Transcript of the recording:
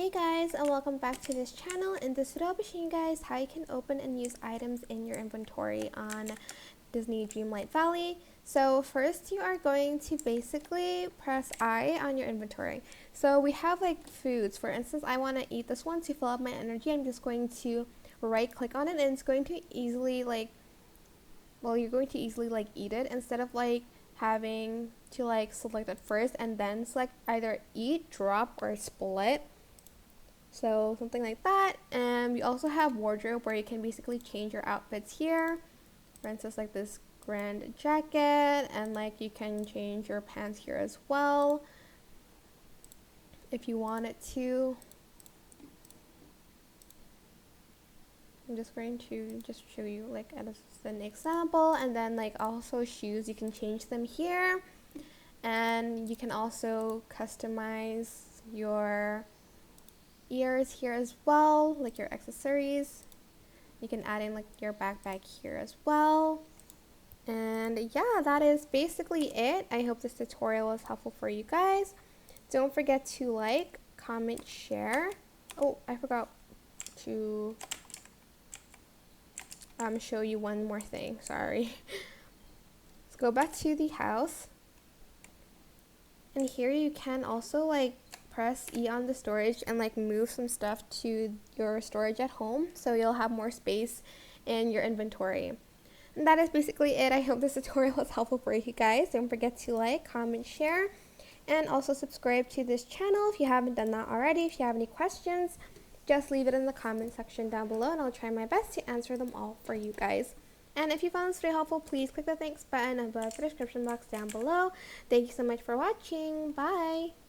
Hey guys, and welcome back to this channel. In this video I'll be showing you guys how you can open and use items in your inventory on Disney Dreamlight Valley. So first you are going to basically press I on your inventory. So we have like foods. For instance, I want to eat this one to fill up my energy. I'm just going to right click on it and it's going to easily you're going to easily eat it instead of having to select it first and then select either eat, drop, or split. So something like that. And we also have wardrobe where you can basically change your outfits here. For instance, like this grand jacket, and you can change your pants here as well if you wanted to. I'm just going to show you as an example, and then also shoes, you can change them here, and you can also customize your ears here as well, like your accessories. You can add in your backpack here as well. And yeah, that is basically it. I hope this tutorial was helpful for you guys. Don't forget to like, comment, share. Oh, I forgot to show you one more thing. Sorry. Let's go back to the house. And here you can also press E on the storage and move some stuff to your storage at home, so you'll have more space in your inventory. And that is basically it. I hope this tutorial was helpful for you guys. Don't forget to like, comment, share, and also subscribe to this channel if you haven't done that already. If you have any questions, just leave it in the comment section down below and I'll try my best to answer them all for you guys. And if you found this video helpful, please click the thanks button above the description box down below. Thank you so much for watching. Bye!